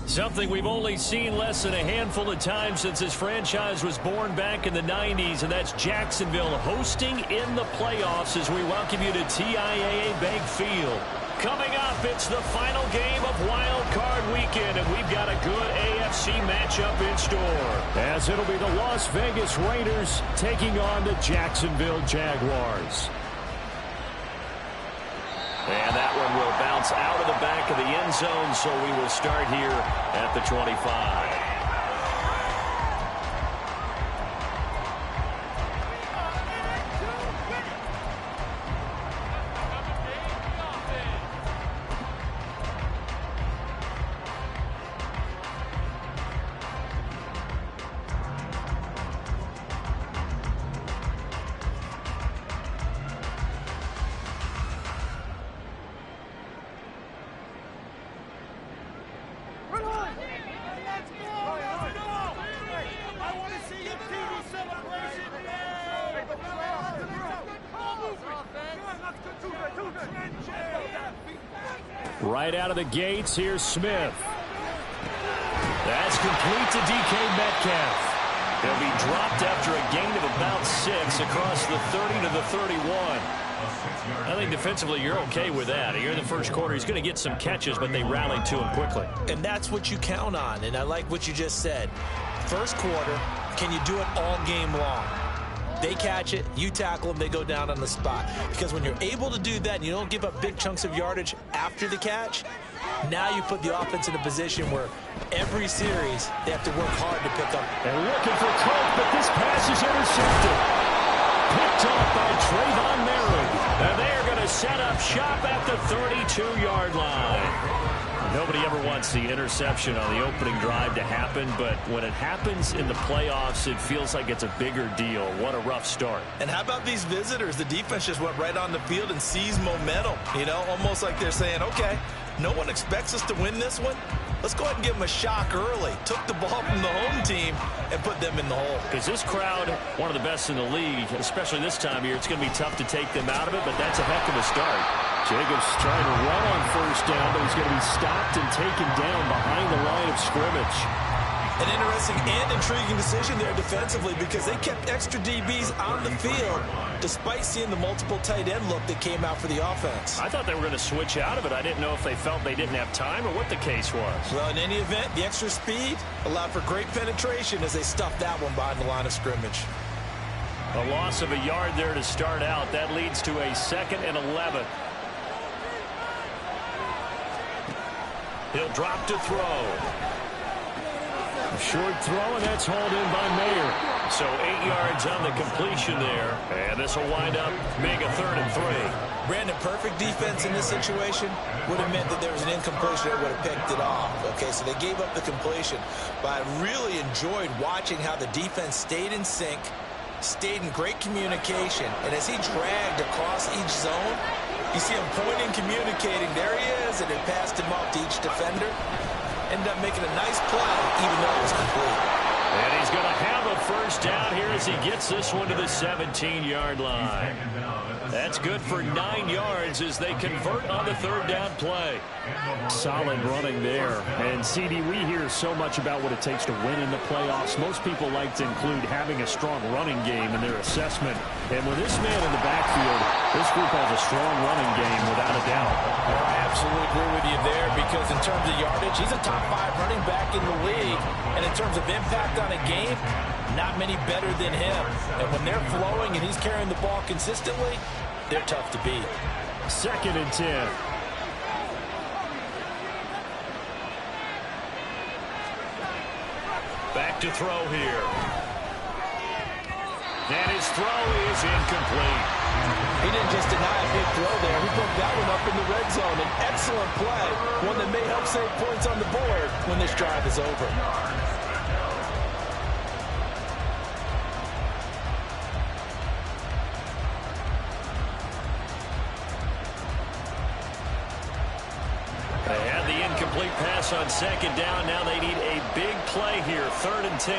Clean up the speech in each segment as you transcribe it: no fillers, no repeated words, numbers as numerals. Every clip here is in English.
Something we've only seen less than a handful of times since this franchise was born back in the 90s, and that's Jacksonville hosting in the playoffs as we welcome you to TIAA Bank Field. Coming up, it's the final game of Wild Card Weekend, and we've got a good AFC matchup in store. As it'll be the Las Vegas Raiders taking on the Jacksonville Jaguars. And that one will bounce out of the back of the end zone, so we will start here at the 25. Right out of the gates, here's Smith. That's complete to DK Metcalf. He'll be dropped after a gain of about 6 across the 30 to the 31. I think defensively you're okay with that. Here in the first quarter, he's going to get some catches, but they rallied to him quickly. And that's what you count on, and I like what you just said. First quarter, can you do it all game long? They catch it, you tackle them, they go down on the spot. Because when you're able to do that and you don't give up big chunks of yardage after the catch, now you put the offense in a position where every series they have to work hard to pick up. They're looking for Colt, but this pass is intercepted. Picked up by Trayvon Merritt. And they are going to set up shop at the 32-yard line. Nobody ever wants the interception on the opening drive to happen, but when it happens in the playoffs, it feels like it's a bigger deal. What a rough start. And how about these visitors? The defense just went right on the field and seized momentum. You know, almost like they're saying, okay, no one expects us to win this one. Let's go ahead and give them a shock early. Took the ball from the home team and put them in the hole. Because this crowd, one of the best in the league, especially this time of year, it's going to be tough to take them out of it, but that's a heck of a start. Jacobs trying to run on first down, but he's going to be stopped and taken down behind the line of scrimmage. An interesting and intriguing decision there defensively because they kept extra DBs on the field despite seeing the multiple tight end look that came out for the offense. I thought they were going to switch out of it. I didn't know if they felt they didn't have time or what the case was. Well, in any event, the extra speed allowed for great penetration as they stuffed that one behind the line of scrimmage. A loss of a yard there to start out. That leads to a 2nd and 11. He'll drop to throw. A short throw, and that's hauled in by Mayer. So 8 yards on the completion there. And this will wind up being a 3rd and 3. Brandon, perfect defense in this situation would have meant that there was an incompletion that would have picked it off. Okay, so they gave up the completion. But I really enjoyed watching how the defense stayed in sync, stayed in great communication. And as he dragged across each zone, you see him pointing, communicating. There he is, and it passed him off to each defender. Ended up making a nice play, even though it was complete. And he's going to have a first down here as he gets this one to the 17-yard line. That's good for 9 yards as they convert on the 3rd down play. Solid running there. And, CD, we hear so much about what it takes to win in the playoffs. Most people like to include having a strong running game in their assessment. And with this man in the backfield, this group has a strong running game without a doubt. I absolutely agree with you there because in terms of yardage, he's a top 5 running back in the league. And in terms of impact on a game, not many better than him. And when they're flowing and he's carrying the ball consistently, they're tough to beat. 2nd and 10. Back to throw here. And his throw is incomplete. He didn't just deny a big throw there. He put that one up in the red zone. An excellent play. One that may help save points on the board when this drive is over. Incomplete pass on second down. Now they need a big play here. 3rd and 10.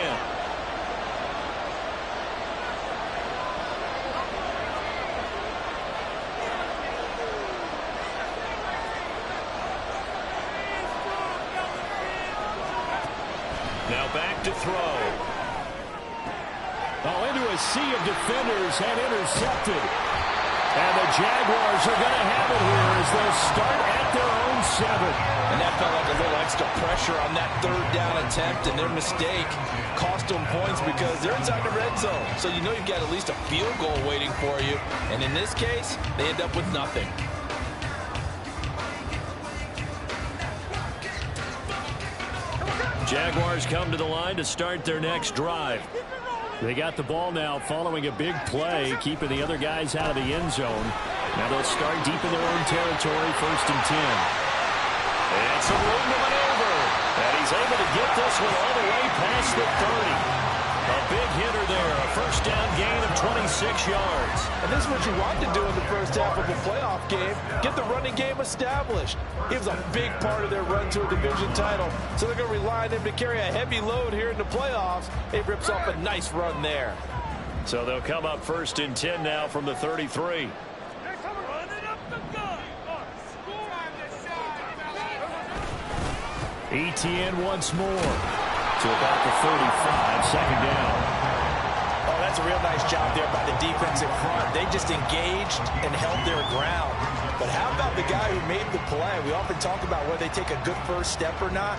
Now back to throw. Oh, into a sea of defenders and intercepted. And the Jaguars are going to have it here as they'll start at their own 7. And that felt like a little extra pressure on that 3rd down attempt, and their mistake cost them points because they're inside the red zone. So you know you've got at least a field goal waiting for you. And in this case, they end up with nothing. Jaguars come to the line to start their next drive. They got the ball now following a big play, keeping the other guys out of the end zone. Now they'll start deep in their own territory, 1st and 10. And some room to maneuver. And he's able to get this one all the way past the 30. A big hitter there, a 1st down gain of 26 yards. And this is what you want to do in the first half of a playoff game. Get the running game established. He was a big part of their run to a division title. So they're going to rely on him to carry a heavy load here in the playoffs. He rips off a nice run there. So they'll come up 1st and 10 now from the 33. ETN once more to about the 35, 2nd down. Oh, that's a real nice job there by the defense in front. They just engaged and held their ground. But how about the guy who made the play? We often talk about whether they take a good first step or not.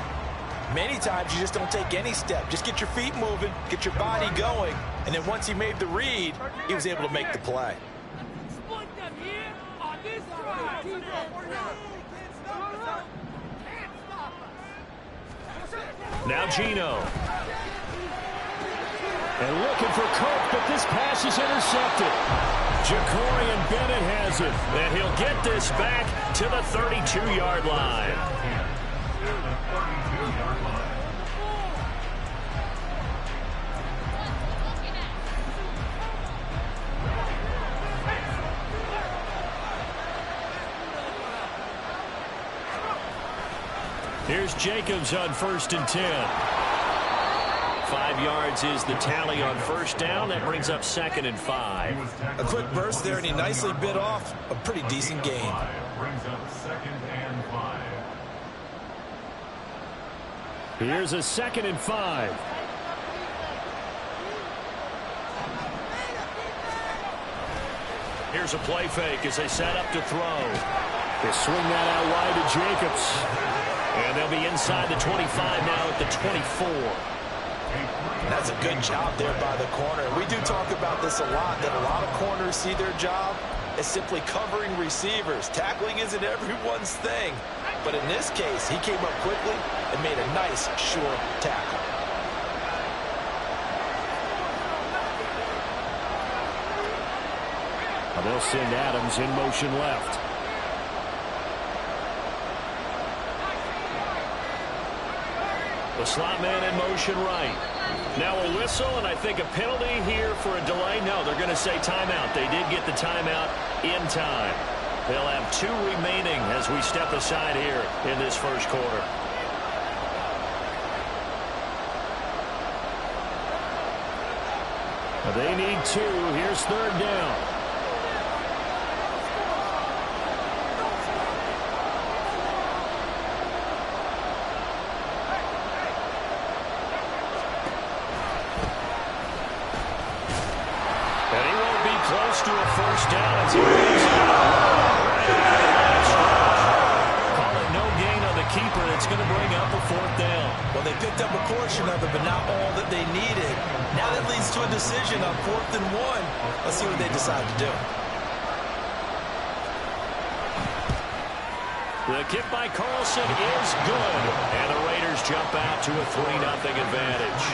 Many times you just don't take any step. Just get your feet moving, get your body going, and then once he made the read, he was able to make the play. Now Gino. And looking for Cook, but this pass is intercepted. Jacorian Bennett has it. And he'll get this back to the 32-yard line. Here's Jacobs on 1st and 10. 5 yards is the tally on 1st down. That brings up 2nd and 5. A quick burst there, and he nicely bit off a pretty decent gain. Brings up 2nd and 5. Here's a 2nd and 5. Here's a play fake as they set up to throw. They swing that out wide to Jacobs. And they'll be inside the 25 now at the 24. That's a good job there by the corner. We do talk about this a lot, that a lot of corners see their job as simply covering receivers. Tackling isn't everyone's thing. But in this case, he came up quickly and made a nice, sure tackle. They'll send Adams in motion left. The slot man in motion right. Now a whistle, and I think a penalty here for a delay. No, they're going to say timeout. They did get the timeout in time. They'll have 2 remaining as we step aside here in this 1st quarter. They need 2. Here's 3rd down. Close to a 1st down as he moves Call it no gain on the keeper. It's going to bring up a 4th down. Well, they picked up a portion of it, but not all that they needed. Now that leads to a decision on 4th and 1. Let's see what they decide to do. The kick by Carlson is good. And the Raiders jump out to a 3-0 advantage.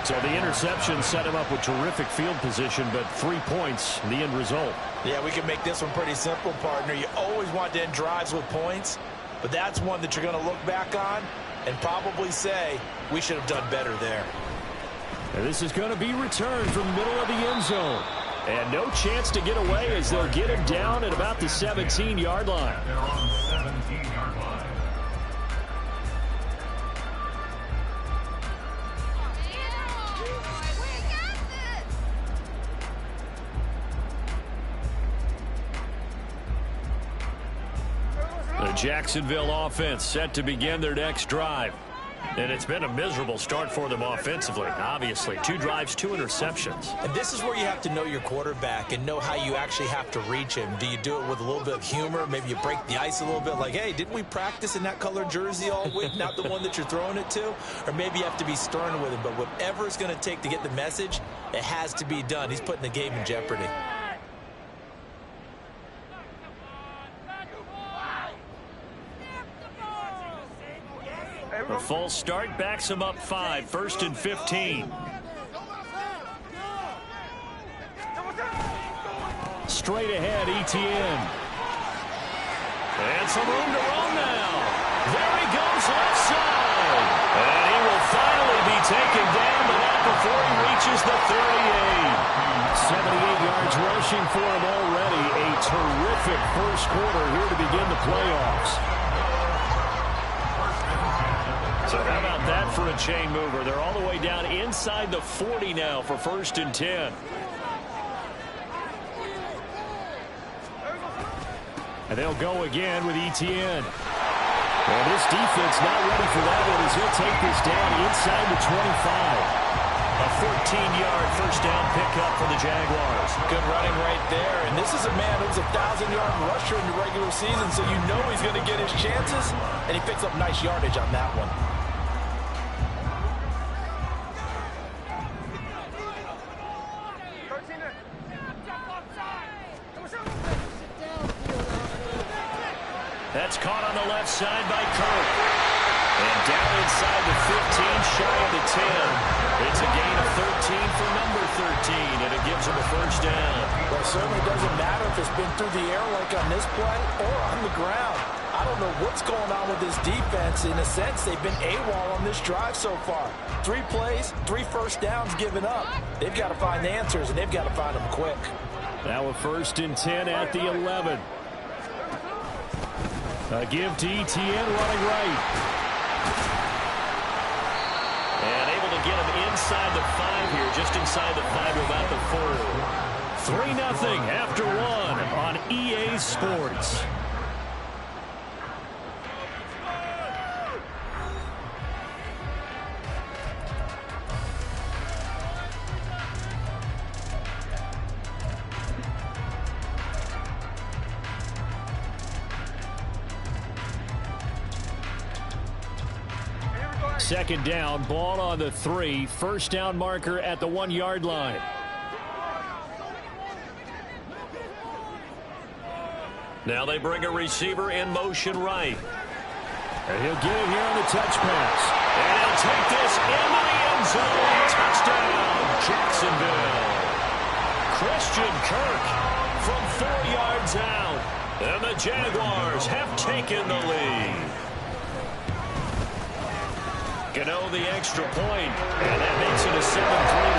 So the interception set him up with terrific field position, but 3 points, the end result. Yeah, we can make this one pretty simple, partner. You always want to end drives with points, but that's one that you're going to look back on and probably say, we should have done better there. And this is going to be returned from the middle of the end zone. And no chance to get away as they'll get him down at about the 17-yard line. They're on the 17-yard line. Jacksonville offense set to begin their next drive. And it's been a miserable start for them offensively, obviously. 2 drives, 2 interceptions. And this is where you have to know your quarterback and know how you actually have to reach him. Do you do it with a little bit of humor? Maybe you break the ice a little bit, like, hey, didn't we practice in that colored jersey all week, not the one that you're throwing it to? Or maybe you have to be stern with him. But whatever it's going to take to get the message, it has to be done. He's putting the game in jeopardy. A false start backs him up 5, 1st and 15. Straight ahead, Etienne. And some room to run now. There he goes, left side. And he will finally be taken down, but not before he reaches the 38. 78 yards rushing for him already. A terrific first quarter here to begin the playoffs. So how about that for a chain mover? They're all the way down inside the 40 now for 1st and 10. And they'll go again with Etienne. And this defense not ready for that one as he'll take this down inside the 25. A 14-yard first down pickup for the Jaguars. Good running right there. And this is a man who's a 1,000-yard rusher in the regular season, so you know he's going to get his chances. And he picks up nice yardage on that one. That's caught on the left side by Kirk. And down inside the 15, shy of the 10. It's a gain of 13 for number 13, and it gives him a first down. Well, it certainly doesn't matter if it's been through the air like on this play or on the ground. I don't know what's going on with this defense. In a sense, they've been AWOL on this drive so far. 3 plays, 3 first downs given up. They've got to find the answers, and they've got to find them quick. Now a 1st and 10 at the 11. A give to Etienne running right. And able to get him inside the 5 here, just inside the 5 to about the 4. 3-0 after 1 on EA Sports. Second down, ball on the 3. First down marker at the 1-yard line. Now they bring a receiver in motion right. And he'll get it here on the touch pass. And he'll take this into the end zone. Touchdown, Jacksonville. Christian Kirk from 4 yards out. And the Jaguars have taken the lead. Gano the extra point, and that makes it a 7-3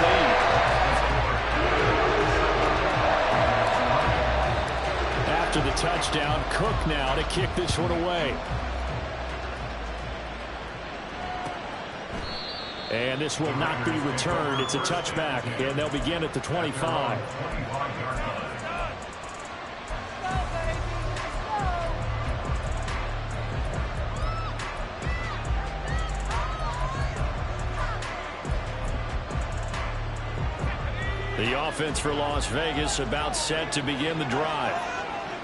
lead. After the touchdown, Cook now to kick this one away. And this will not be returned. It's a touchback, and they'll begin at the 25. The offense for Las Vegas about set to begin the drive.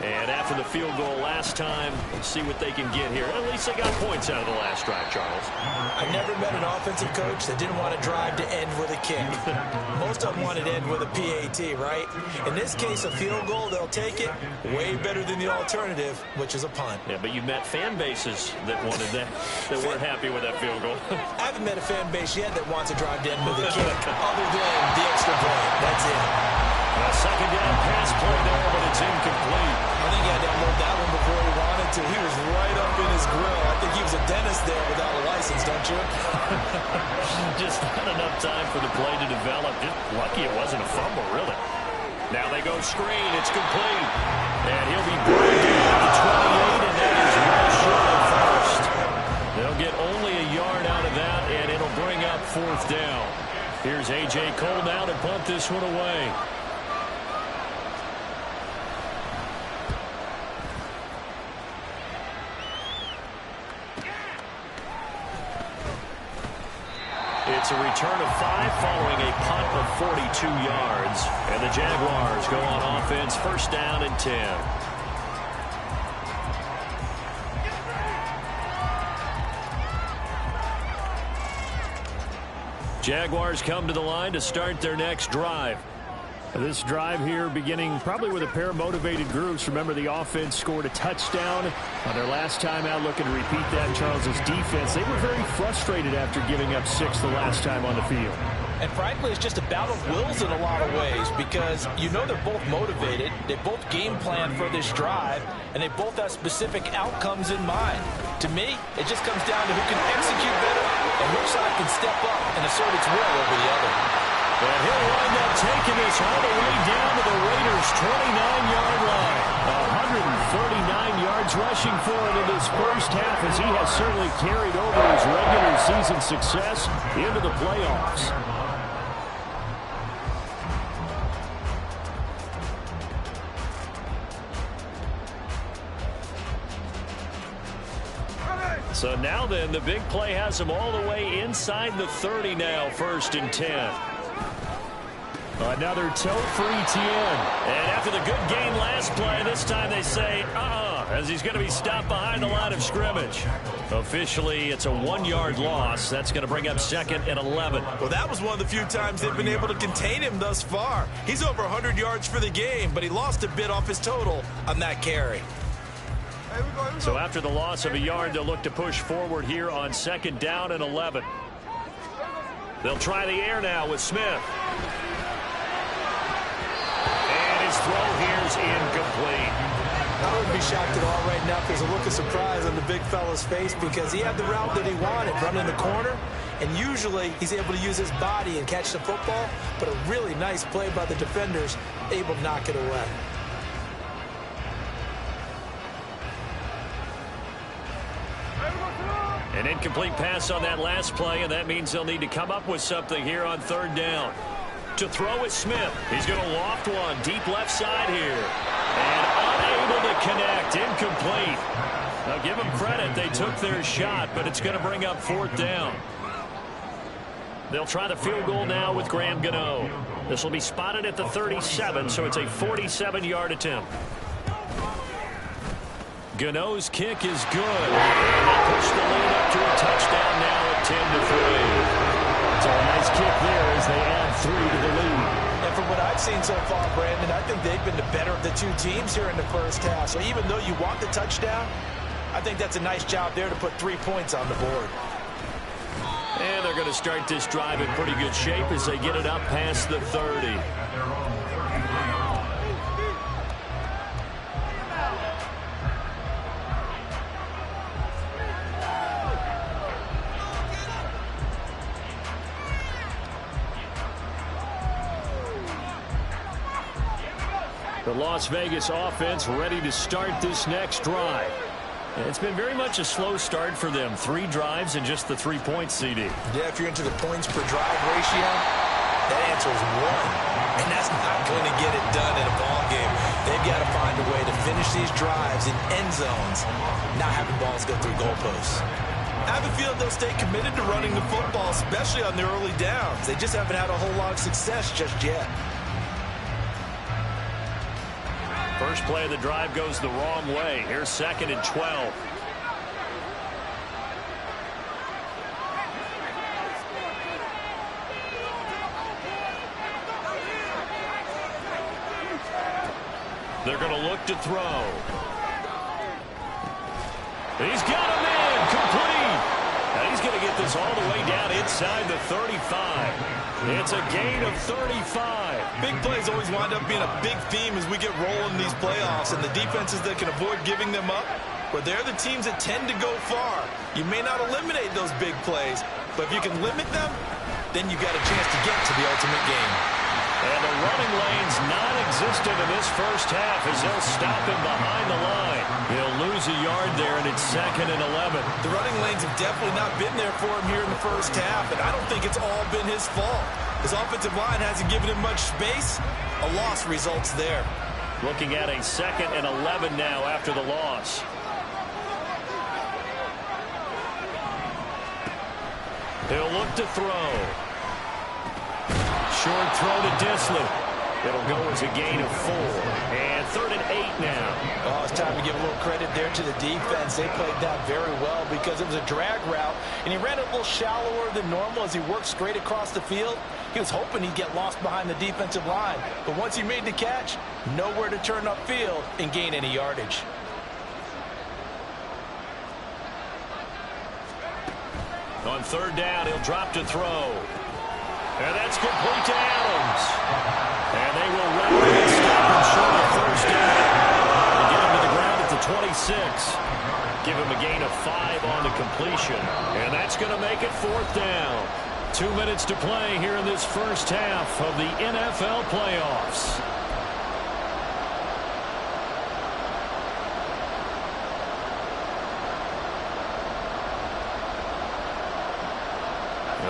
And after the field goal last time, let's see what they can get here. At least they got points out of the last drive, Charles. I've never met an offensive coach that didn't want to drive to end with a kick. Most of them wanted to end with a PAT, right? In this case, a field goal, they'll take it. Way better than the alternative, which is a punt. Yeah, but you met fan bases that wanted that, that weren't happy with that field goal. I haven't met a fan base yet that wants to drive to end with a kick, other than the extra point. That's it. A second down pass play there, but it's incomplete. I think he had to unload that one before he wanted to. He was right up in his grill. I think he was a dentist there without a license, don't you? Just not enough time for the play to develop. Just lucky it wasn't a fumble, really. Now they go screen. It's complete. And he'll be brought down to 28, and that is well short of first. They'll get only a yard out of that, and it'll bring up 4th down. Here's A.J. Cole now to punt this one away. It's a return of 5 following a punt of 42 yards. And the Jaguars go on offense, first down and 10. Jaguars come to the line to start their next drive. This drive here beginning probably with a pair of motivated groups. Remember, the offense scored a touchdown on their last time out, looking to repeat that. Charles's defense, they were very frustrated after giving up 6 the last time on the field. And frankly, it's just a battle of wills in a lot of ways because you know they're both motivated. They both game plan for this drive, and they both have specific outcomes in mind. To me, it just comes down to who can execute better and which side can step up and assert its will over the other. And he'll wind up taking this all the way down to the Raiders' 29-yard line. 139 yards rushing for him in this first half, as he has certainly carried over his regular season success into the playoffs. So now then, the big play has him all the way inside the 30 now, 1st and 10. Another toe for Etienne. And after the good gain last play, this time they say, as he's going to be stopped behind the line of scrimmage. Officially, it's a 1-yard loss. That's going to bring up 2nd and 11. Well, that was one of the few times they've been able to contain him thus far. He's over 100 yards for the game, but he lost a bit off his total on that carry. So after the loss of a yard, they'll look to push forward here on 2nd down and 11. They'll try the air now with Smith. And his throw here's incomplete. I wouldn't be shocked at all right now if there's a look of surprise on the big fella's face because he had the route that he wanted, running the corner, and usually he's able to use his body and catch the football, but a really nice play by the defenders, able to knock it away. An incomplete pass on that last play, and that means they'll need to come up with something here on 3rd down. To throw is Smith. He's going to loft one deep left side here. And unable to connect. Incomplete. Now give them credit. They took their shot, but it's going to bring up 4th down. They'll try the field goal now with Graham Gano. This will be spotted at the 37, so it's a 47-yard attempt. Gano's kick is good. And they push the lead up to a touchdown now at 10-3. So a nice kick there as they add 3 to the lead. And from what I've seen so far, Brandon, I think they've been the better of the two teams here in the first half. So even though you want the touchdown, I think that's a nice job there to put 3 points on the board. And they're going to start this drive in pretty good shape as they get it up past the 30. The Las Vegas offense ready to start this next drive. It's been very much a slow start for them. 3 drives and just the 3 points, CD. Yeah, if you're into the points per drive ratio, that answer is 1. And that's not going to get it done in a ball game. They've got to find a way to finish these drives in end zones, not having balls go through goalposts. I have a feeling they'll stay committed to running the football, especially on their early downs. They just haven't had a whole lot of success just yet. First play of the drive goes the wrong way. Here's 2nd and 12. They're going to look to throw. He's got him in. Complete. Now he's going to get this all the way down inside the 35. It's a gain of 35. Big plays always wind up being a big theme as we get rolling in these playoffs, and the defenses that can avoid giving them up, well, they're the teams that tend to go far. You may not eliminate those big plays, but if you can limit them, then you've got a chance to get to the ultimate game. And the running lane's non-existent in this first half as they'll stop him behind the line. He'll lose a yard there, and it's 2nd and 11. The running lanes have definitely not been there for him here in the first half, and I don't think it's all been his fault. His offensive line hasn't given him much space. A loss results there. Looking at a 2nd and 11 now after the loss. He'll look to throw. Short throw to Disley. It'll go as a gain of 4. And 3rd and 8 now. Oh, it's time to give a little credit there to the defense. They played that very well because it was a drag route, and he ran it a little shallower than normal as he worked straight across the field. He was hoping he'd get lost behind the defensive line, but once he made the catch, nowhere to turn upfield and gain any yardage. On 3rd down, he'll drop to throw. And that's complete to Adams. And they will run and stop him short of 1st down. They get him to the ground at the 26. Give him a gain of 5 on the completion. And that's going to make it 4th down. 2 minutes to play here in this first half of the NFL playoffs.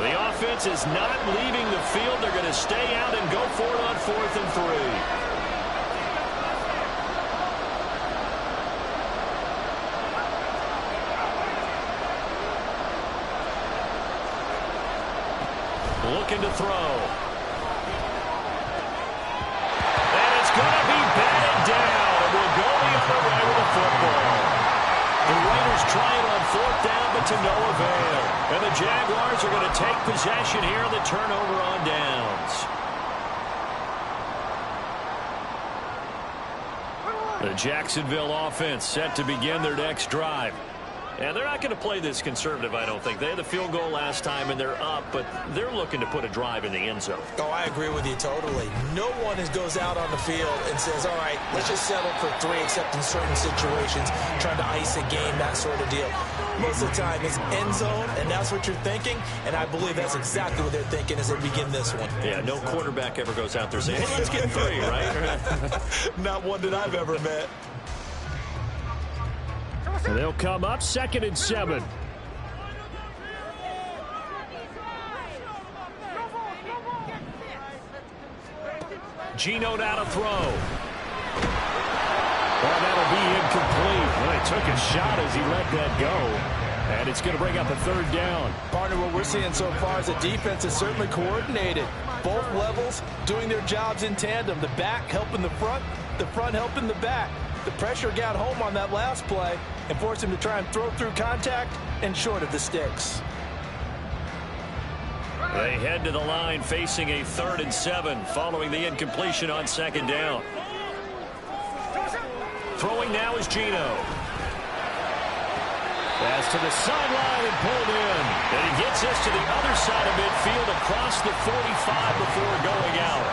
The offense is not leaving the field. They're going to stay out and go for it on 4th and 3. Looking to throw. And it's going to be batted down. And we'll go the other way with the football. The Raiders try it on 4th down, but to no avail. And the Jaguars are going to take possession here on the turnover on downs. The Jacksonville offense set to begin their next drive. And they're not going to play this conservative, I don't think. They had the field goal last time, and they're up, but they're looking to put a drive in the end zone. Oh, I agree with you totally. No one goes out on the field and says, all right, let's just settle for 3, except in certain situations, trying to ice a game, that sort of deal. Most of the time, it's end zone, and that's what you're thinking, and I believe that's exactly what they're thinking as they begin this one. Yeah, no quarterback ever goes out there saying, hey, let's get 3, right? Not one that I've ever met. And they'll come up 2nd and 7. Geno now to throw. Well, that'll be incomplete. Well, he took a shot as he let that go. And it's going to bring up a 3rd down. Partner, what we're seeing so far is the defense is certainly coordinated. Both levels doing their jobs in tandem. The back helping the front helping the back. The pressure got home on that last play and forced him to try and throw through contact and short of the sticks. They head to the line facing a 3rd and 7 following the incompletion on 2nd down. Throwing now is Geno. Pass to the sideline and pulled in. And he gets us to the other side of midfield across the 45 before going out.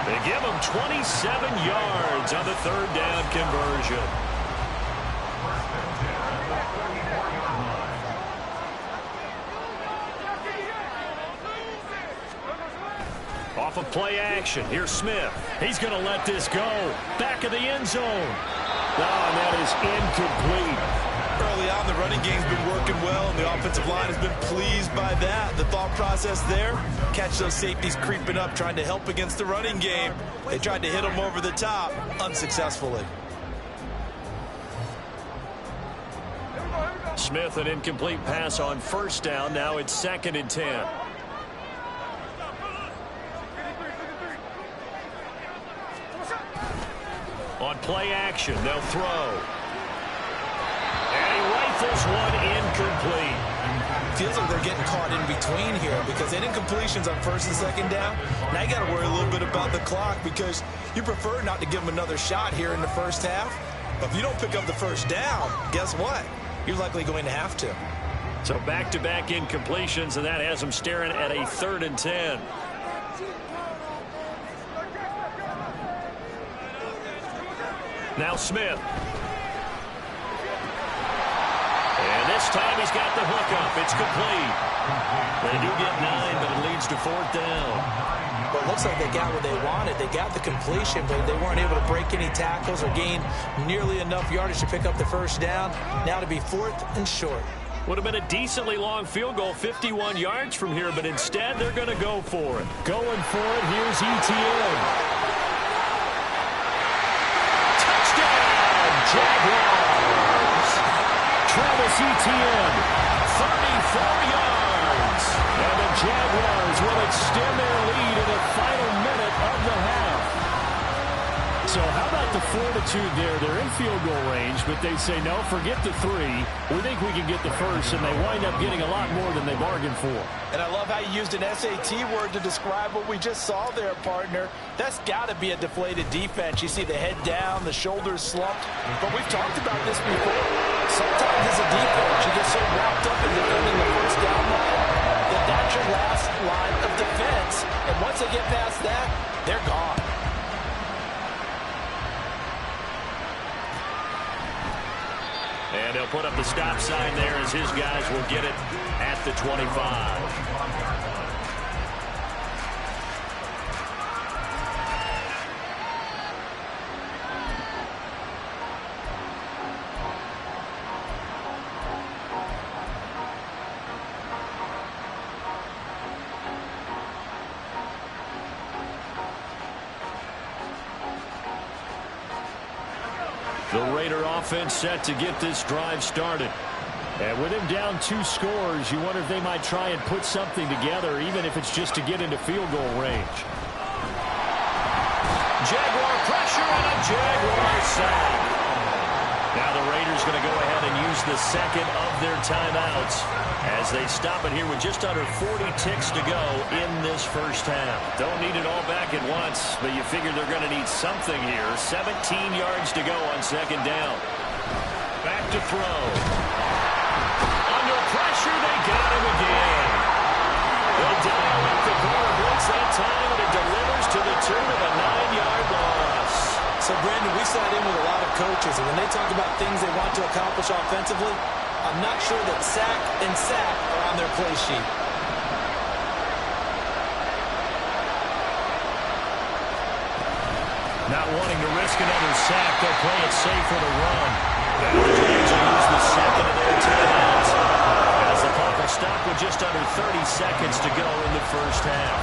They give him 27 yards on the 3rd down conversion. Off of play action. Here's Smith. He's going to let this go. Back of the end zone. Oh, and that is incomplete. Early on, the running game's been working well, and the offensive line has been pleased by that. The thought process there, catch those safeties creeping up, trying to help against the running game. They tried to hit them over the top, unsuccessfully. Smith, an incomplete pass on 1st down. Now it's 2nd and 10. On play action, they'll throw. And he rifles one incomplete. Feels like they're getting caught in between here because they did completions on 1st and 2nd down. Now you got to worry a little bit about the clock because you prefer not to give them another shot here in the first half. But if you don't pick up the 1st down, guess what? You're likely going to have to. So back-to-back incompletions, and that has them staring at a 3rd and 10. Now Smith. And this time he's got the hook up. It's complete. They do get 9, but it leads to 4th down. Well, it looks like they got what they wanted. They got the completion, but they weren't able to break any tackles or gain nearly enough yardage to pick up the 1st down. Now to be 4th and short. Would have been a decently long field goal, 51 yards from here, but instead they're going to go for it. Going for it, here's ETN. Touchdown, Jaguars. Travis Etienne, 34 yards. fortitude there. They're in field goal range, but they say, no, forget the 3. We think we can get the first, and they wind up getting a lot more than they bargained for. And I love how you used an SAT word to describe what we just saw there, partner. That's got to be a deflated defense. You see the head down, the shoulders slumped. But we've talked about this before. Sometimes as a defense, you get so wrapped up in defending the first down line that that's your last line of defense. And once they get past that, they're gone. And they'll put up the stop sign there as his guys will get it at the 25. The Raider offense set to get this drive started. And with him down 2 scores, you wonder if they might try and put something together, even if it's just to get into field goal range. Jaguar pressure and a Jaguar sack. Now the Raiders going to go ahead and use the second of their timeouts as they stop it here with just under 40 ticks to go in this first half. Don't need it all back at once, but you figure they're going to need something here. 17 yards to go on second down. Back to throw. Under pressure, they got him again. They'll dial up the corner blitz that time, and it delivers to the tune of a 9-yard loss. So, Brandon, we sat in with a lot of coaches, and when they talk about things they want to accomplish offensively, I'm not sure that sack and sack are on their play sheet. Not wanting to risk another sack, they'll play it safe for the run. Now the Jags will use the second of their timeouts as the clock will stop with just under 30 seconds to go in the first half.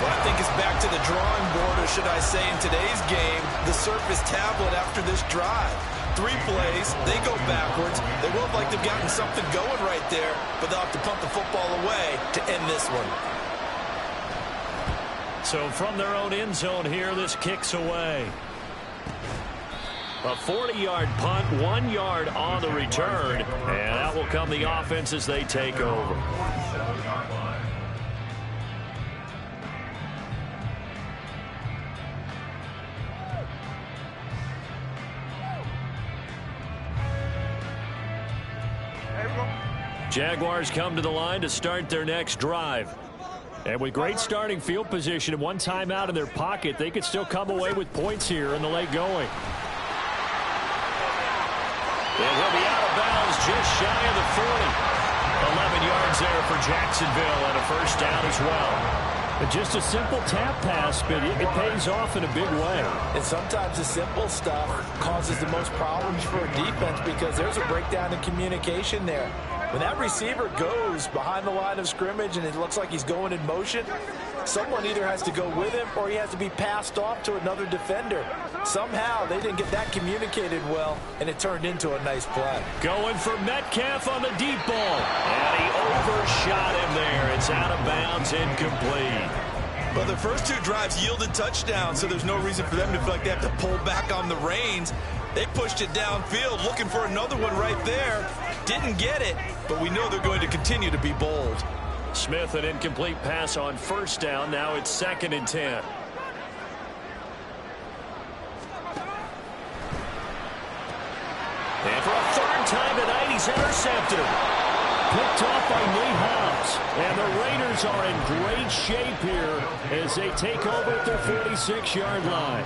Well, I think it's back to the drawing board, or should I say in today's game, the Surface tablet after this drive. 3 plays, they go backwards. They look like they've gotten something going right there, but they'll have to punt the football away to end this one. So from their own end zone here, this kicks away. A 40-yard punt, 1 yard on the return, and out will come the offense as they take over. Jaguars come to the line to start their next drive. And with great starting field position and 1 timeout in their pocket, they could still come away with points here in the late going. And he'll be out of bounds just shy of the 40. 11 yards there for Jacksonville and a first down as well. Just a simple tap pass, but it pays off in a big way. And sometimes the simple stuff causes the most problems for a defense because there's a breakdown in communication there. When that receiver goes behind the line of scrimmage and it looks like he's going in motion, someone either has to go with him or he has to be passed off to another defender. Somehow they didn't get that communicated well, and it turned into a nice play. Going for Metcalf on the deep ball. And he overshot him there. It's out of bounds, incomplete. Well, the first 2 drives yielded touchdowns, so there's no reason for them to feel like they have to pull back on the reins. They pushed it downfield, looking for another one right there. Didn't get it, but we know they're going to continue to be bold. Smith, an incomplete pass on first down. Now it's 2nd and 10. And for a 3rd time tonight, he's intercepted. Picked off by Nate Hobbs. And the Raiders are in great shape here as they take over at their 46-yard line.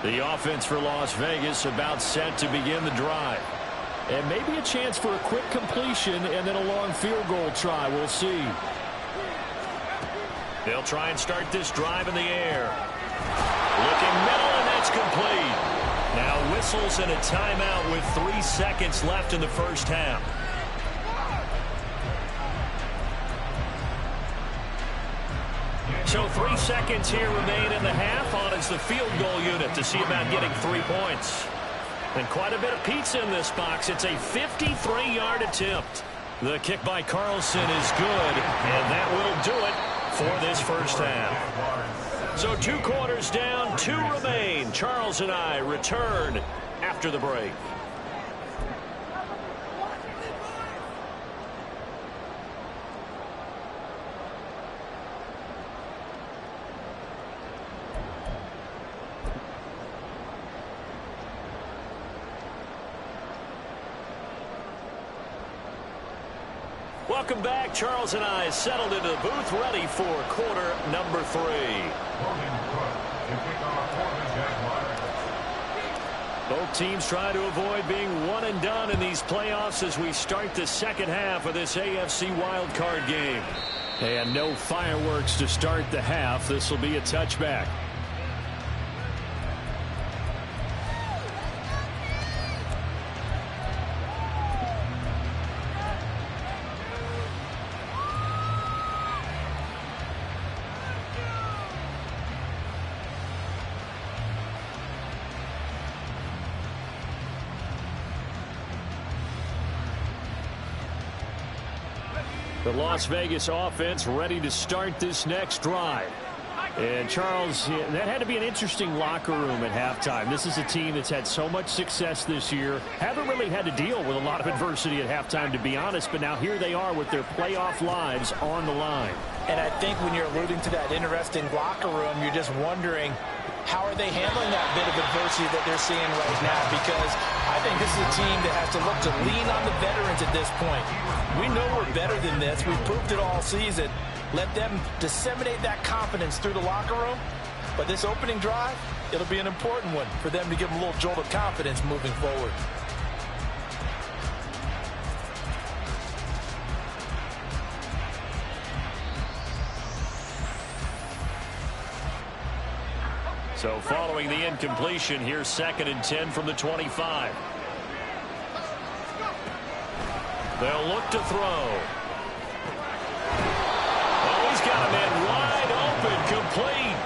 The offense for Las Vegas about set to begin the drive. And maybe a chance for a quick completion and then a long field goal try. We'll see. They'll try and start this drive in the air. Looking middle, and that's complete. Now whistles and a timeout with 3 seconds left in the first half. So 3 seconds here remain in the half. On is the field goal unit to see about getting 3 points. And quite a bit of pizza in this box. It's a 53-yard attempt. The kick by Carlson is good, and that will do it for this first half. So 2 quarters down, 2 remain. Charles and I return after the break. Welcome back. Charles and I settled into the booth, ready for quarter number 3. Both teams try to avoid being one and done in these playoffs as we start the second half of this AFC wildcard game. And no fireworks to start the half. This will be a touchback. The Las Vegas offense ready to start this next drive. And Charles, that had to be an interesting locker room at halftime. This is a team that's had so much success this year. Haven't really had to deal with a lot of adversity at halftime, to be honest. But now here they are with their playoff lives on the line. And I think when you're alluding to that interesting locker room, you're just wondering, how are they handling that bit of adversity that they're seeing right now? Because I think this is a team that has to look to lean on the veterans at this point. We know we're better than this. We've proved it all season. Let them disseminate that confidence through the locker room. But this opening drive, it'll be an important one for them to give them a little jolt of confidence moving forward. So following the incompletion, here's 2nd and 10 from the 25. They'll look to throw. Oh, he's got a man wide open, complete.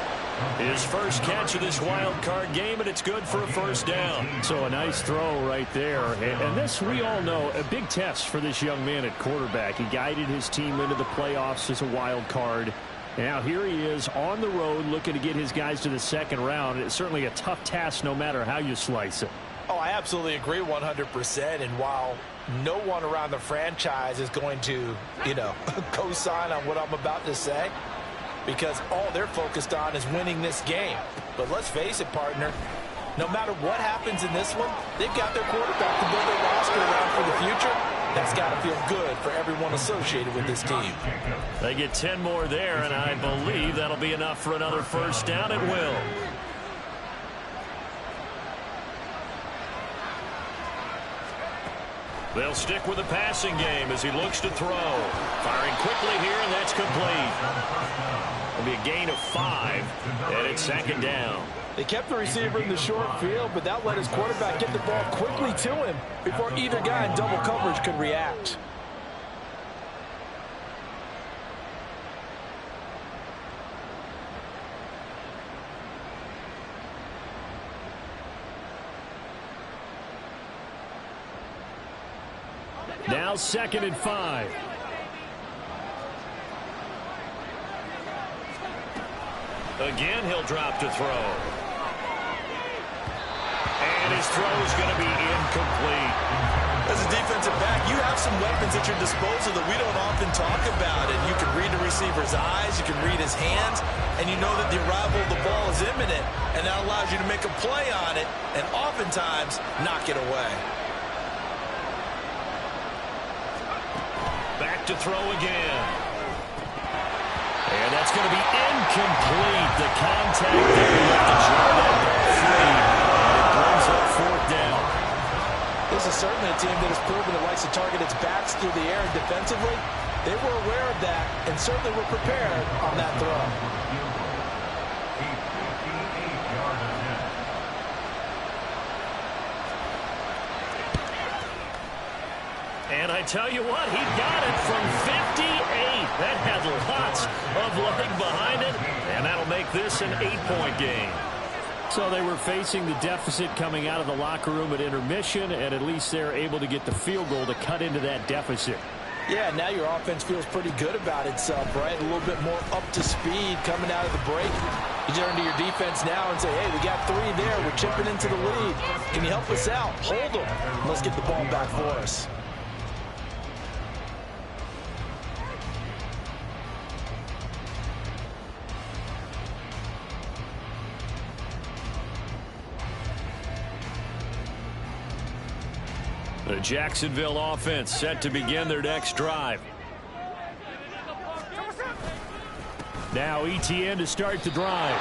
His first catch of this wild card game, and it's good for a first down. So a nice throw right there. And this, we all know, a big test for this young man at quarterback. He guided his team into the playoffs as a wild card. Now here he is on the road looking to get his guys to the second round. It's certainly a tough task no matter how you slice it. Oh, I absolutely agree 100%. And while no one around the franchise is going to, co-sign on what I'm about to say, because all they're focused on is winning this game. But let's face it, partner, no matter what happens in this one, they've got their quarterback to build their roster around for the future. That's got to feel good for everyone associated with this team. They get 10 more there, and I believe that'll be enough for another first down. It will. They'll stick with the passing game as he looks to throw. Firing quickly here, and that's complete. It'll be a gain of 5, and it's 2nd down. They kept the receiver in the short field, but that let his quarterback get the ball quickly to him before either guy in double coverage could react. Now 2nd and 5. Again, he'll drop to throw. And his throw is going to be incomplete. As a defensive back, you have some weapons at your disposal that we don't often talk about. And you can read the receiver's eyes, you can read his hands, and you know that the arrival of the ball is imminent. And that allows you to make a play on it and oftentimes knock it away. Back to throw again. And that's going to be incomplete. The contact there left to draw that ball free. And it brings up 4th down. This is certainly a team that has proven it likes to target its backs through the air and defensively. They were aware of that and certainly were prepared on that throw. And I tell you what, he got it from 58. That had lots of leg behind it. this an 8-point game. So they were facing the deficit coming out of the locker room at intermission, and at least they're able to get the field goal to cut into that deficit. Yeah, now your offense feels pretty good about itself, right? A little bit more up to speed coming out of the break. You turn to your defense now and say, hey, we got 3 there. We're chipping into the lead. Can you help us out? Hold them. Let's get the ball back for us. The Jacksonville offense set to begin their next drive. Now ETN to start the drive.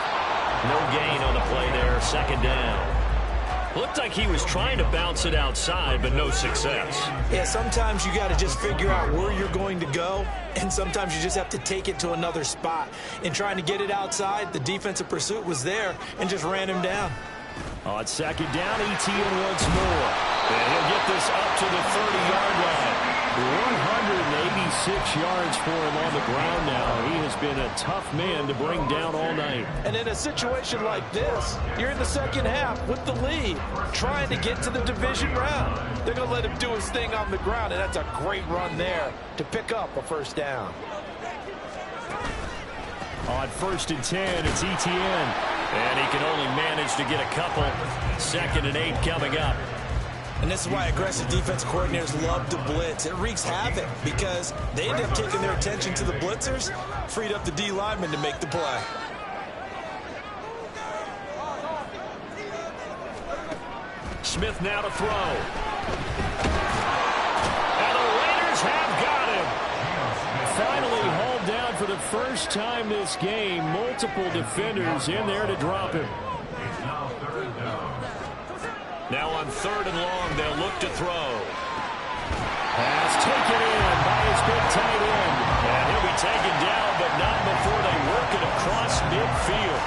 No gain on the play there, second down. Looked like he was trying to bounce it outside, but no success. Yeah, sometimes you got to just figure out where you're going to go, and sometimes you just have to take it to another spot. In trying to get it outside, the defensive pursuit was there and just ran him down. On second down, ETN once more. And he'll get this up to the 30-yard line. 186 yards for him on the ground now. He has been a tough man to bring down all night. And in a situation like this, you're in the second half with the lead, trying to get to the division round. They're going to let him do his thing on the ground, and that's a great run there to pick up a first down. On 1st and 10, it's ETN. And he can only manage to get a couple. 2nd and 8 coming up. And this is why aggressive defense coordinators love to blitz. It wreaks havoc because they end up taking their attention to the blitzers, freed up the D lineman to make the play. Smith now to throw. And the Raiders have got him. Finally hauled down for the first time this game. Multiple defenders in there to drop him. Now on 3rd and long, they'll look to throw. Pass taken in by his big tight end. And he'll be taken down, but not before they work it across midfield.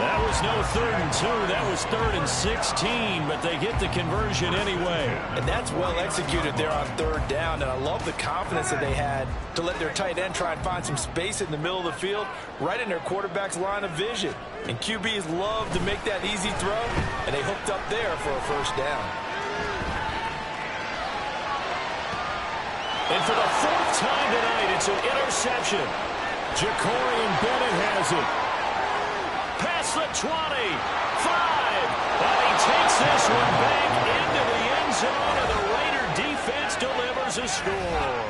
That was no 3rd and 2. That was 3rd and 16, but they get the conversion anyway. And that's well executed there on 3rd down. And I love the confidence that they had to let their tight end try and find some space in the middle of the field, right in their quarterback's line of vision. And QBs love to make that easy throw, and they hooked up there for a first down. And for the 4th time tonight, it's an interception. Jacorian Bennett has it. Past the 20, 5, and he takes this one back into the end zone, and the Raider defense delivers a score.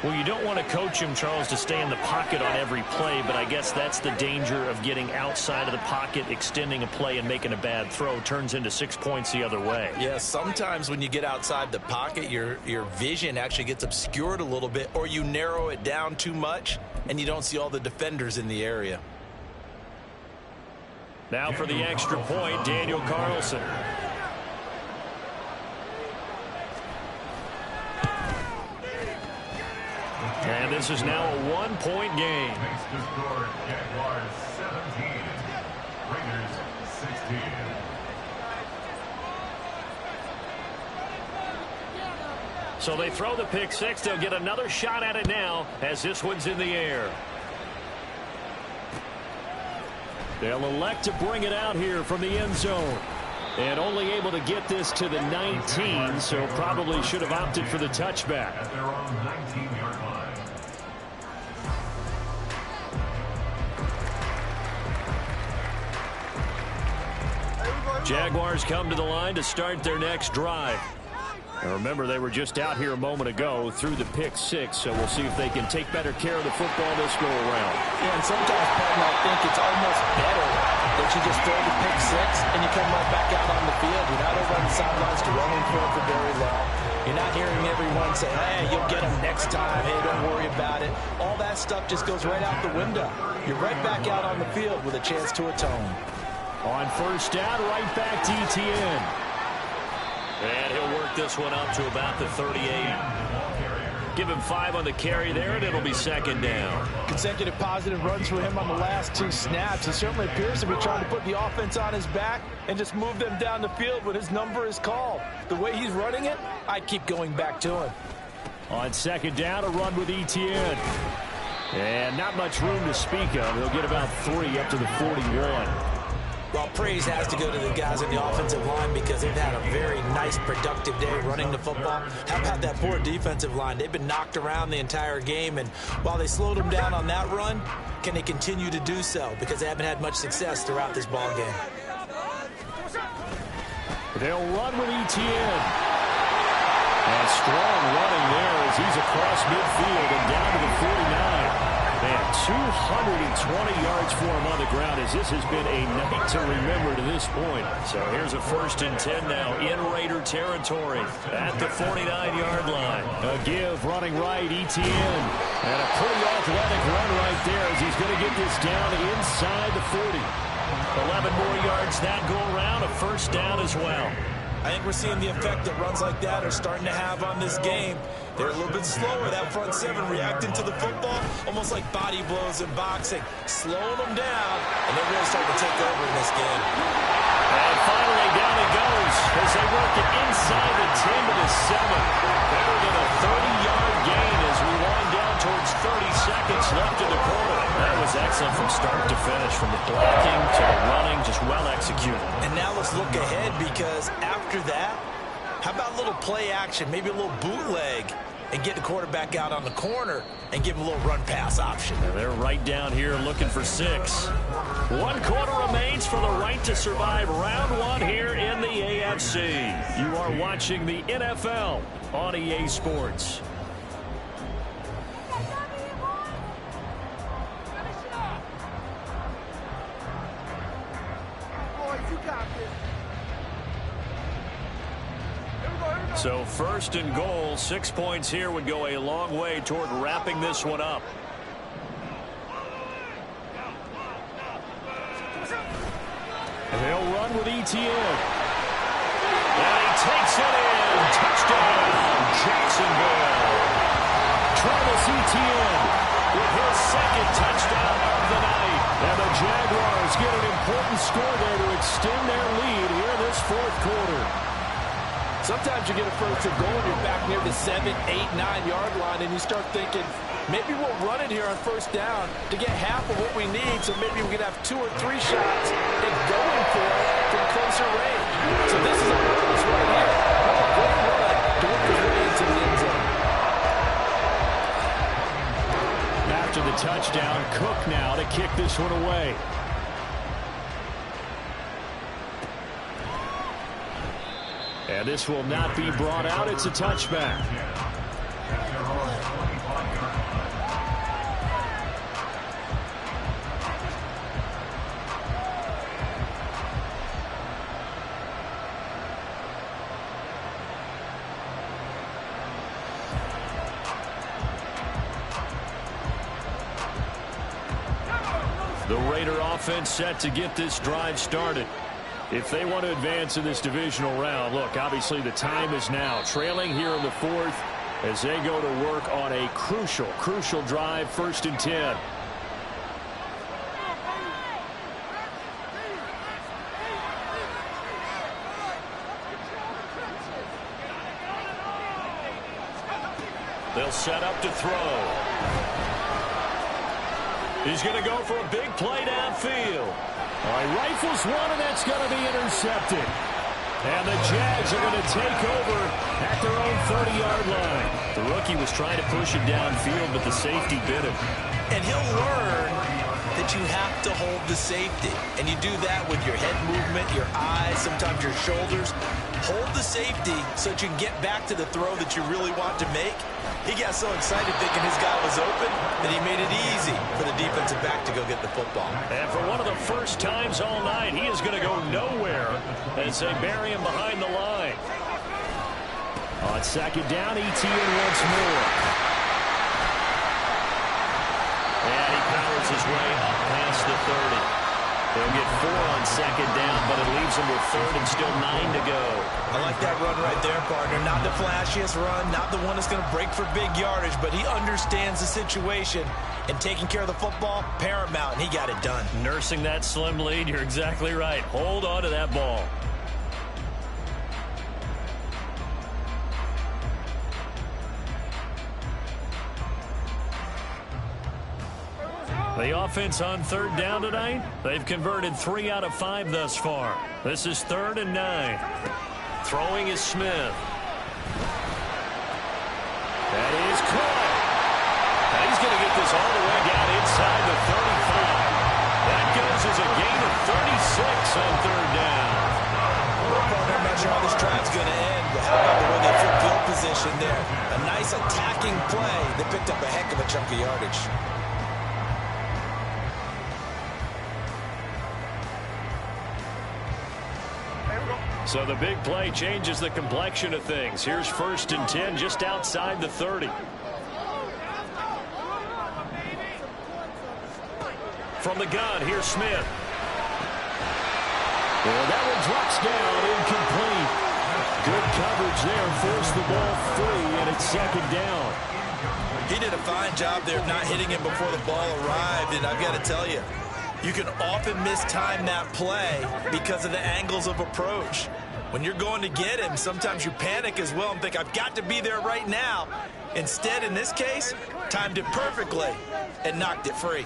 Well, you don't want to coach him, Charles, to stay in the pocket on every play, but I guess that's the danger of getting outside of the pocket, extending a play, and making a bad throw. Turns into 6 points the other way. Yeah, sometimes when you get outside the pocket, your vision actually gets obscured a little bit, or you narrow it down too much, and you don't see all the defenders in the area. Now for the extra point, Daniel Carlson. And this is now a 1-point game. Makes the score Jaguars 17, Raiders 16. So they throw the pick six. They'll get another shot at it now as this one's in the air. They'll elect to bring it out here from the end zone. And only able to get this to the 19, so probably should have opted for the touchback. At their own 19-yard line. Jaguars come to the line to start their next drive. And remember, they were just out here a moment ago through the pick six, so we'll see if they can take better care of the football this go around. Yeah, and sometimes, partner, I think it's almost better that you just throw the pick six and you come right back out on the field. You're not over on the sidelines to running for it for very long. You're not hearing everyone say, hey, you'll get them next time. Hey, don't worry about it. All that stuff just goes right out the window. You're right back out on the field with a chance to atone. On first down, right back to ETN. And he'll work this one up to about the 38. Give him 5 on the carry there, and it'll be second down. Consecutive positive runs for him on the last 2 snaps. He certainly appears to be trying to put the offense on his back and just move them down the field when his number is called. The way he's running it, I keep going back to him. On second down, a run with ETN. And not much room to speak of. He'll get about 3 up to the 41. Well, praise has to go to the guys on the offensive line because they've had a very nice, productive day running the football. How about that poor defensive line? They've been knocked around the entire game, and while they slowed them down on that run, can they continue to do so? Because they haven't had much success throughout this ball game. They'll run with Etienne. And strong running there as he's across midfield and down to the 49. Man, 220 yards for him on the ground as this has been a night to remember to this point. So here's a 1st and 10 now in Raider territory at the 49-yard line. A give running right, Etienne. And a pretty athletic run right there as he's going to get this down inside the 40. 11 more yards that go around, a 1st down as well. I think we're seeing the effect that runs like that are starting to have on this game. They're a little bit slower, that front 7 reacting to the football, almost like body blows in boxing, slowing them down, and they're really starting to take over in this game. And finally, down he goes as they work it inside the 10 to the 7. Better than a 30-yard gain as we wind down towards 30 seconds left in the quarter. That was excellent from start to finish, from the blocking to the running, just well executed. And now let's look ahead because after that, how about a little play action, maybe a little bootleg, and get the quarterback out on the corner and give him a little run-pass option. And they're right down here looking for 6. 1 quarter remains for the right to survive round 1 here in the AFC. You are watching the NFL on EA Sports. So 1st and goal, 6 points here would go a long way toward wrapping this one up. And they'll run with Etienne. And he takes it in. Touchdown, Jacksonville. Travis Etienne With his 2nd touchdown of the night. And the Jaguars get an important score there to extend their lead here in this 4th quarter. Sometimes you get a 1st and goal and you're back near the 7, 8, 9-yard line, and you start thinking, maybe we'll run it here on 1st down to get half of what we need, so maybe we can have 2 or 3 shots and going for it from closer range. So this is a bonus right here. A great run to work his way into the end zone. After the touchdown, Cook now to kick this one away. And this will not be brought out. It's a touchback. The Raider offense set to get this drive started. If they want to advance in this divisional round, look, obviously the time is now. Trailing here in the 4th as they go to work on a crucial drive, 1st and 10. They'll set up to throw. He's going to go for a big play downfield. All right, rifles one, and that's going to be intercepted. And the Jags are going to take over at their own 30-yard line. The rookie was trying to push it downfield, but the safety bit him. And he'll learn that you have to hold the safety. And you do that with your head movement, your eyes, sometimes your shoulders. Hold the safety so that you can get back to the throw that you really want to make. He got so excited thinking his guy was open that he made it easy for the defensive back to go get the football. And for one of the first times all night, he is going to go nowhere as they bury him behind the line. On 2nd down, Etienne once more. And he powers his way up past the 30. They'll get 4 on 2nd down, but it leaves them with 3rd and still 9 to go. I like that run right there, partner. Not the flashiest run, not the one that's going to break for big yardage, but he understands the situation, and taking care of the football, paramount, and he got it done. Nursing that slim lead, you're exactly right. Hold on to that ball. The offense on third down tonight, they've converted 3 out of 5 thus far. This is 3rd and 9. Throwing is Smith. That is caught. And he's going to get this all the way down inside the 35. That goes as a gain of 36 on third down. I'm not sure how this drive's going to end, but how about the way they took field position there? A nice attacking play. They picked up a heck of a chunk of yardage. So the big play changes the complexion of things. Here's 1st and 10 just outside the 30. From the gun, here's Smith. Well, that one drops down, incomplete. Good coverage there, forced the ball free, and it's 2nd down. He did a fine job there of not hitting him before the ball arrived, and I've got to tell you, you can often mistime that play because of the angles of approach. When you're going to get him, sometimes you panic as well and think, I've got to be there right now. Instead, in this case, timed it perfectly and knocked it free.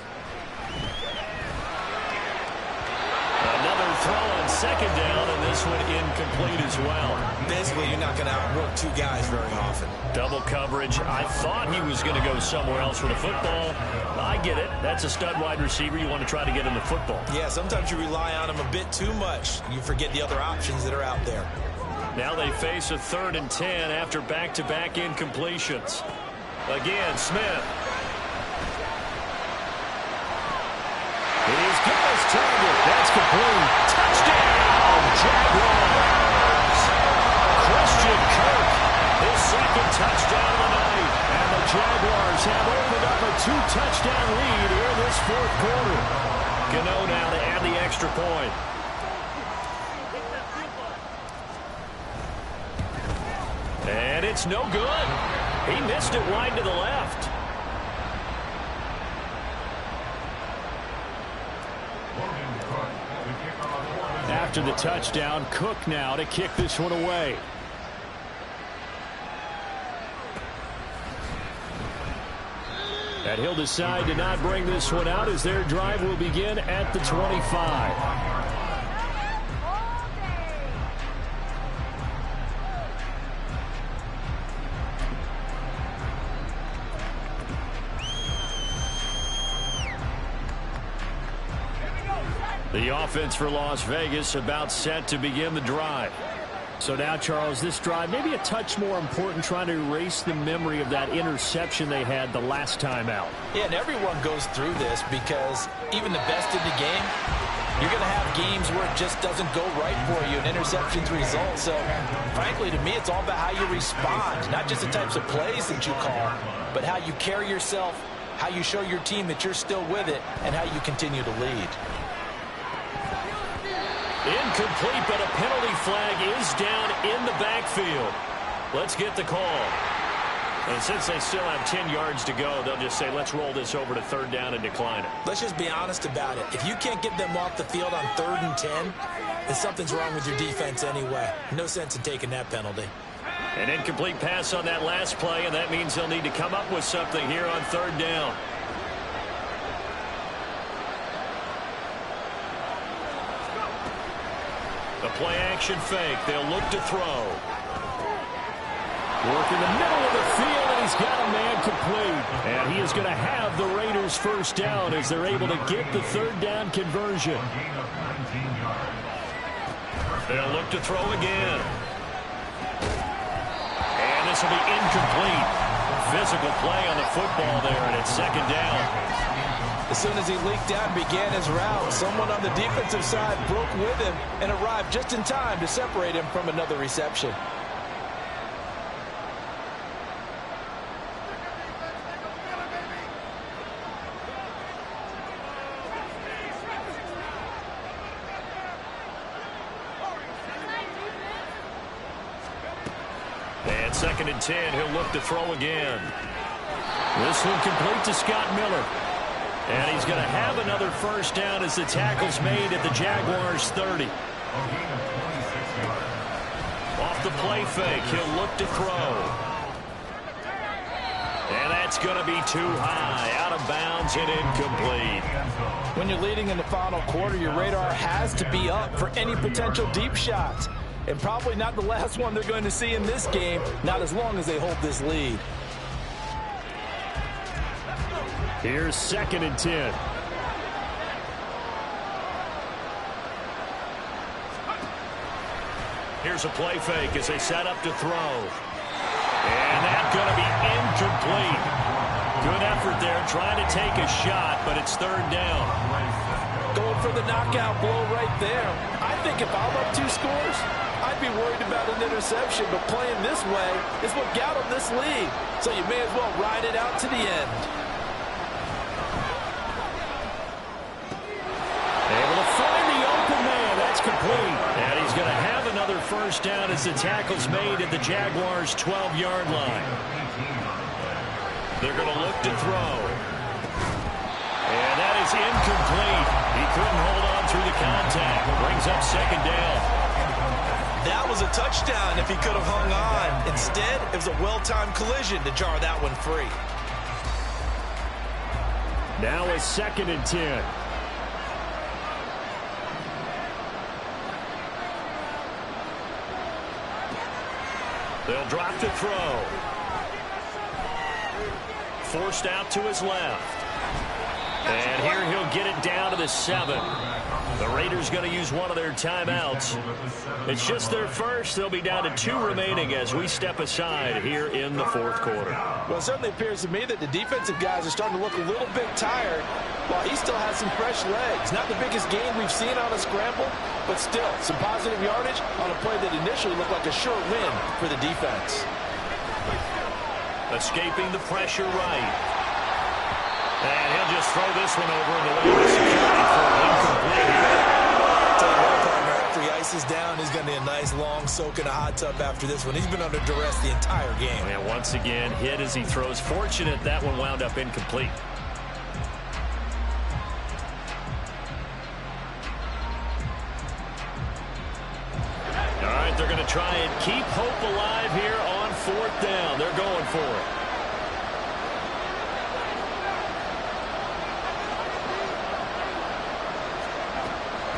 Another throw on 2nd down, and this one incomplete as well. Basically, you're not going to outwork 2 guys very often. Double coverage. I thought he was going to go somewhere else with the football. I get it. That's a stud wide receiver. You want to try to get him the football. Yeah, sometimes you rely on him a bit too much. You forget the other options that are out there. Now they face a 3rd and 10 after back-to-back incompletions. Again, Smith. He's got his target. That's complete. Touchdown, Jaguars. Christian Kirk, his 2nd touchdown of the night. And the Jaguars have opened up a 2-touchdown lead here in this 4th quarter. Gano now to add the extra point. And it's no good. He missed it wide to the left. After the touchdown, Cook now to kick this one away. And he'll decide to not bring this one out as their drive will begin at the 25. The offense for Las Vegas about set to begin the drive. So now, Charles, this drive maybe a touch more important, trying to erase the memory of that interception they had the last time out. Yeah, and everyone goes through this because even the best in the game, you're going to have games where it just doesn't go right for you, and interceptions result. So, frankly, to me, it's all about how you respond, not just the types of plays that you call, but how you carry yourself, how you show your team that you're still with it, and how you continue to lead. Incomplete, but a penalty flag is down in the backfield. Let's get the call. And since they still have 10 yards to go, they'll just say, let's roll this over to 3rd down and decline it. Let's just be honest about it. If you can't get them off the field on 3rd and 10, then something's wrong with your defense anyway. No sense in taking that penalty. An incomplete pass on that last play, and that means they'll need to come up with something here on 3rd down. A play-action fake. They'll look to throw. Work in the middle of the field, and he's got a man complete. And he is going to have the Raiders 1st down as they're able to get the 3rd down conversion. They'll look to throw again. And this will be incomplete. Physical play on the football there, and it's 2nd down. As soon as he leaked out and began his route, someone on the defensive side broke with him and arrived just in time to separate him from another reception. And 2nd and 10, he'll look to throw again. This one complete to Scott Miller. And he's going to have another 1st down as the tackle's made at the Jaguars 30. Off the play fake, he'll look to throw. And that's going to be too high, out of bounds. runs it incomplete. When you're leading in the final quarter, your radar has to be up for any potential deep shots. And probably not the last one they're going to see in this game, not as long as they hold this lead. Here's 2nd and 10. Here's a play fake as they set up to throw. And that's going to be incomplete. Good effort there trying to take a shot, but it's 3rd down. Going for the knockout blow right there. I think if I'm up 2 scores, I'd be worried about an interception, but playing this way is what got them this lead. So you may as well ride it out to the end. Able to find the open man. That's complete. And he's going to have another 1st down as the tackle's made at the Jaguars' 12-yard line. They're going to look to throw. And that is incomplete. He couldn't hold on through the contact. Brings up 2nd down. That was a touchdown if he could have hung on. Instead, it was a well-timed collision to jar that one free. Now a 2nd and 10. They'll drop to throw. Forced out to his left. And here he'll get it down to the 7. The Raiders going to use one of their timeouts. It's just their first. They'll be down to 2 remaining as we step aside here in the 4th quarter. Well, it certainly appears to me that the defensive guys are starting to look a little bit tired while he still has some fresh legs. Not the biggest gain we've seen on a scramble, but still some positive yardage on a play that initially looked like a sure win for the defense. Escaping the pressure right. And he'll just throw this one over in the way of security for incomplete. Tell you what, partner, after he ices down, he's going to need a nice long soak in a hot tub after this one. He's been under duress the entire game. And once again, hit as he throws. Fortunate that one wound up incomplete. All right, they're going to try and keep hope alive here on 4th down. They're going for it.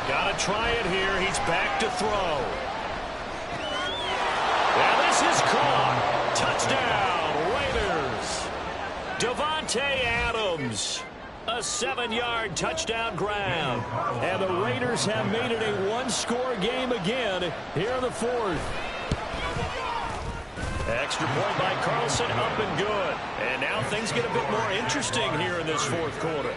Got to try it here. He's back to throw. And this is caught. Touchdown, Raiders. Devontae Adams. A 7-yard touchdown grab. And the Raiders have made it a 1-score game again here in the 4th. Extra point by Carlson, up and good. And now things get a bit more interesting here in this 4th quarter.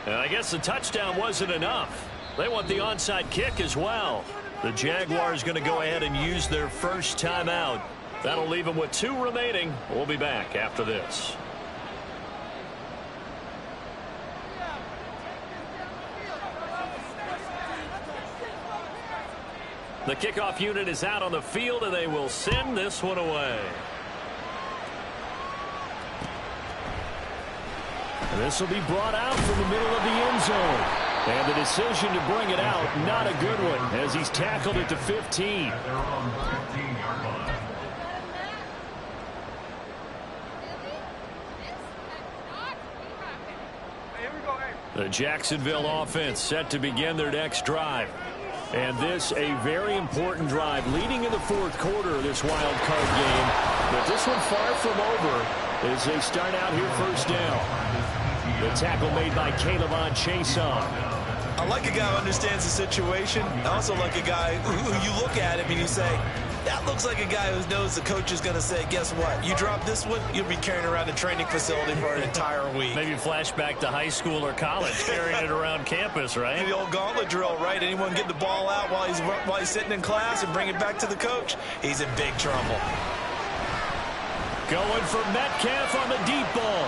And I guess the touchdown wasn't enough. They want the onside kick as well. The Jaguars going to go ahead and use their first timeout. That'll leave them with 2 remaining. We'll be back after this. The kickoff unit is out on the field, and they will send this one away. And this will be brought out from the middle of the end zone. And the decision to bring it out, not a good one, as he's tackled it to 15. The Jacksonville offense set to begin their next drive. And this a very important drive leading in the 4th quarter of this wild card game. But this one far from over as they start out here 1st down. The tackle made by Caleb on Chason. I like a guy who understands the situation. I also like a guy who you look at him and you say, that looks like a guy who knows the coach is going to say, guess what? You drop this one, you'll be carrying around a training facility for an entire week. Maybe flashback to high school or college, carrying it around campus, right? The old gauntlet drill, right? Anyone get the ball out while he's sitting in class and bring it back to the coach? He's in big trouble. Going for Metcalf on the deep ball.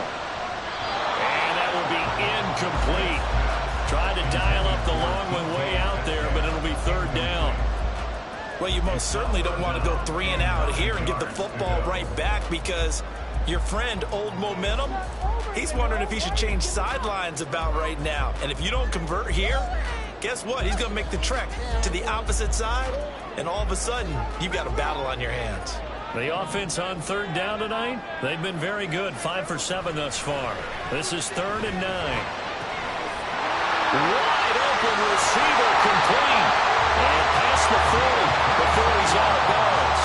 And that will be incomplete. Trying to dial up the long one way out there, but it'll be 3rd down. Well, you most certainly don't want to go 3 and out here and get the football right back because your friend, Old Momentum, he's wondering if he should change sidelines about right now. And if you don't convert here, guess what? He's going to make the trek to the opposite side, and all of a sudden, you've got a battle on your hands. The offense on third down tonight, they've been very good, 5 for 7 thus far. This is 3rd and 9. Wide open receiver complete. And past the 40 before he's out of bounds.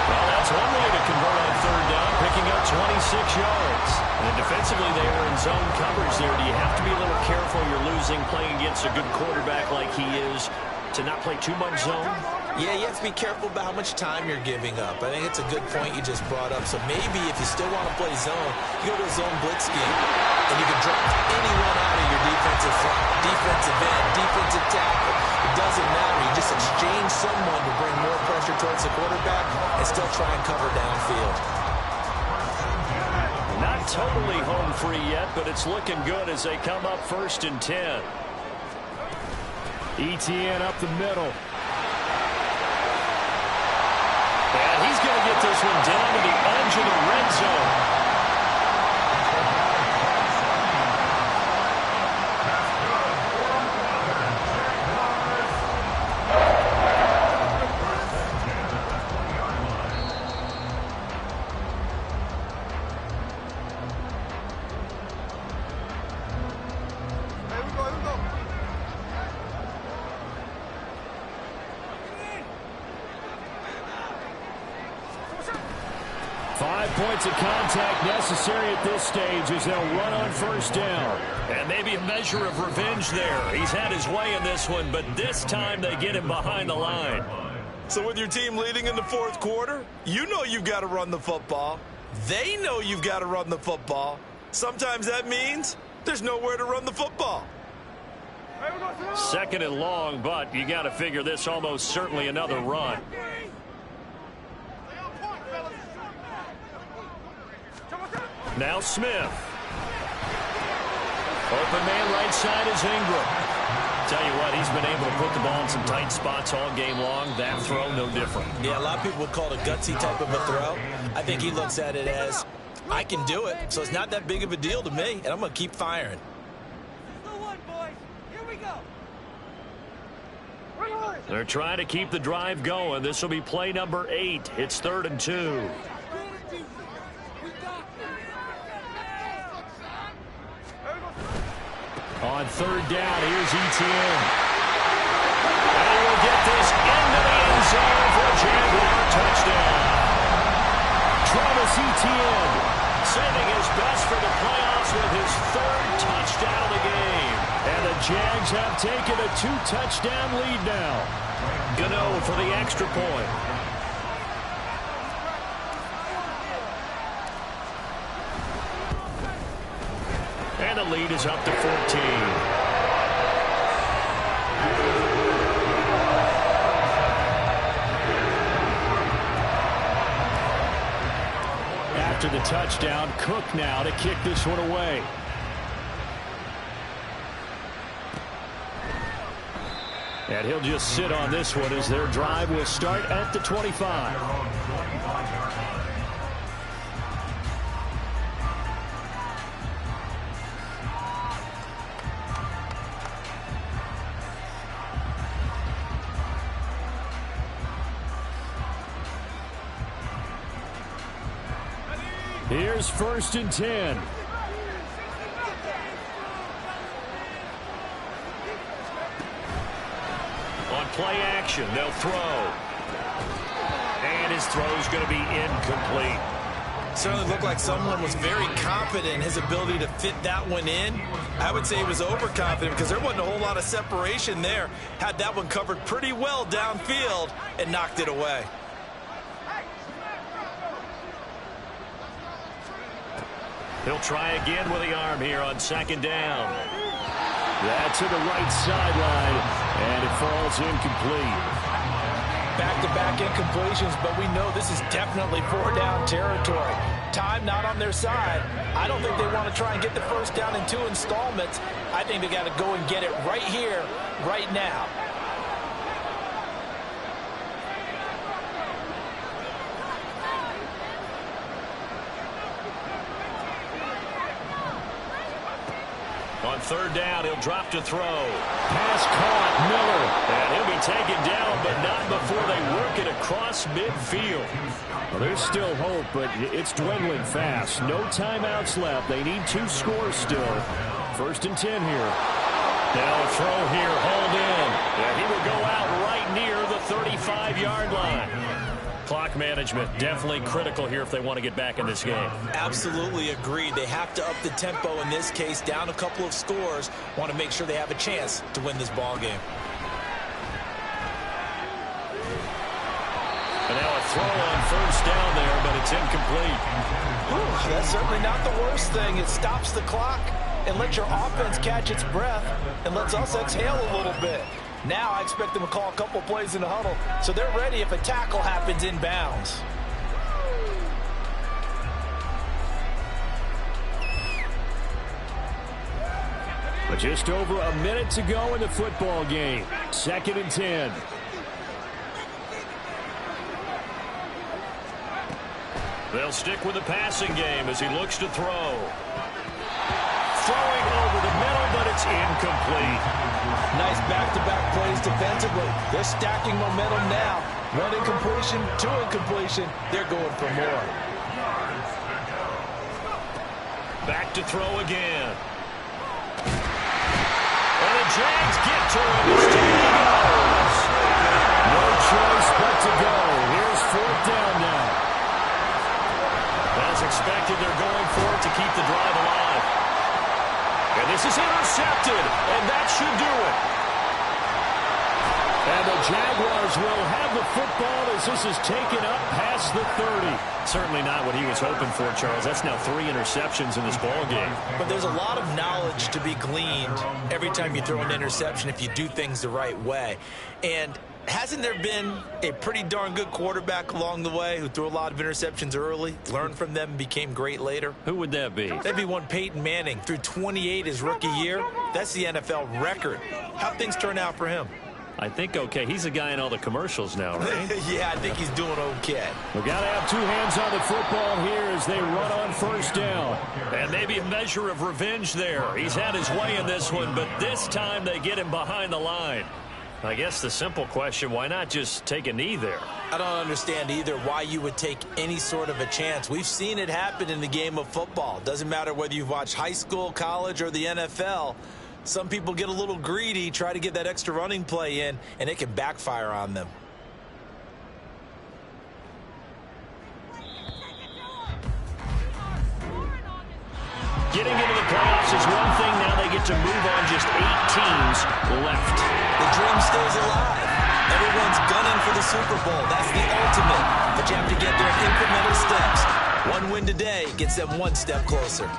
Well, that's one way to convert on third down, picking up 26 yards. And defensively, they were in zone coverage there. Do you have to be a little careful you're losing playing against a good quarterback like he is to not play too much zone? Yeah, you have to be careful about how much time you're giving up. I think it's a good point you just brought up. So maybe if you still want to play zone, you go to a zone blitz scheme, and you can drop anyone out of your defensive front, defensive end, defensive tackle. It doesn't matter. You just exchange someone to bring more pressure towards the quarterback and still try and cover downfield. Not totally home free yet, but it's looking good as they come up 1st and 10. ETN up the middle. And he's going to get this one down to the edge of the red zone. Points of contact necessary at this stage as they'll run on 1st down. And maybe a measure of revenge there. He's had his way in this one, but this time they get him behind the line. So with your team leading in the 4th quarter, you know you've got to run the football. They know you've got to run the football. Sometimes that means there's nowhere to run the football. 2nd and long, but you got to figure this almost certainly another run. Now Smith. Open man right side is Ingram. Tell you what, he's been able to put the ball in some tight spots all game long. That throw, no different. Yeah, a lot of people would call it a gutsy type of a throw. I think he looks at it as, I can do it, so it's not that big of a deal to me, and I'm going to keep firing. They're trying to keep the drive going. This will be play number 8. It's 3rd and 2. On 3rd down, here's ETN. And he will get this into the end zone for a Jaguar touchdown. Travis Etienne saving his best for the playoffs with his 3rd touchdown of the game. And the Jags have taken a 2-touchdown lead now. Gano for the extra point. And the lead is up to 14. After the touchdown, Cook now to kick this one away. And he'll just sit on this one as their drive will start at the 25. Here's 1st and 10. On play action, they'll throw. And his throw's going to be incomplete. Certainly looked like someone was very confident in his ability to fit that one in. I would say he was overconfident because there wasn't a whole lot of separation there. Had that one covered pretty well downfield and knocked it away. He'll try again with the arm here on 2nd down. That's to the right sideline, and it falls incomplete. Back-to-back incompletions, but we know this is definitely 4-down territory. Time not on their side. I don't think they want to try and get the 1st down in 2 installments. I think they got to go and get it right here, right now. On On third down, he'll drop to throw. Pass caught, Miller. And he'll be taken down, but not before they work it across midfield. Well, there's still hope, but it's dwindling fast. No timeouts left. They need 2 scores still. 1st and 10 here. Now a throw here, hauled in. And he will go out right near the 35-yard line. Clock management definitely critical here if they want to get back in this game. Absolutely agreed. They have to up the tempo in this case, down a couple of scores. Want to make sure they have a chance to win this ball game. And now a throw on first down there, but it's incomplete. Whew, that's certainly not the worst thing. It stops the clock and lets your offense catch its breath and lets us exhale a little bit. Now I expect them to call a couple plays in the huddle, so they're ready if a tackle happens inbounds. But just over a minute to go in the football game. 2nd and 10. They'll stick with the passing game as he looks to throw. Throwing over the middle, but it's incomplete. Nice back-to-back plays defensively. They're stacking momentum now. 1 incompletion, 2 incompletion. They're going for more. Back to throw again. And the Jags get to him. No choice but to go. Here's 4th down now. As expected, they're going for it to keep the drive alive. And this is intercepted, and that should do it. And the Jaguars will have the football as this is taken up past the 30. Certainly not what he was hoping for, Charles. That's now 3 interceptions in this ball game. But there's a lot of knowledge to be gleaned every time you throw an interception if you do things the right way. And hasn't there been a pretty darn good quarterback along the way who threw a lot of interceptions early, learned from them, and became great later? Who would that be? That'd be one Peyton Manning. Threw 28 his rookie year. That's the NFL record. How'd things turn out for him? I think okay. He's a guy in all the commercials now, right? Yeah, I think he's doing okay. We've got to have 2 hands on the football here as they run on first down. And maybe a measure of revenge there. He's had his way in this one, but this time they get him behind the line. I guess the simple question, why not just take a knee there? I don't understand either why you would take any sort of a chance. We've seen it happen in the game of football. Doesn't matter whether you've watched high school, college, or the NFL. Some people get a little greedy, try to get that extra running play in, and it can backfire on them. Getting into the playoffs is one thing. Now they get to move on. Just 8 teams left. The dream stays alive. Everyone's gunning for the Super Bowl. That's the ultimate. But you have to get there in incremental steps. One win today gets them 1 step closer.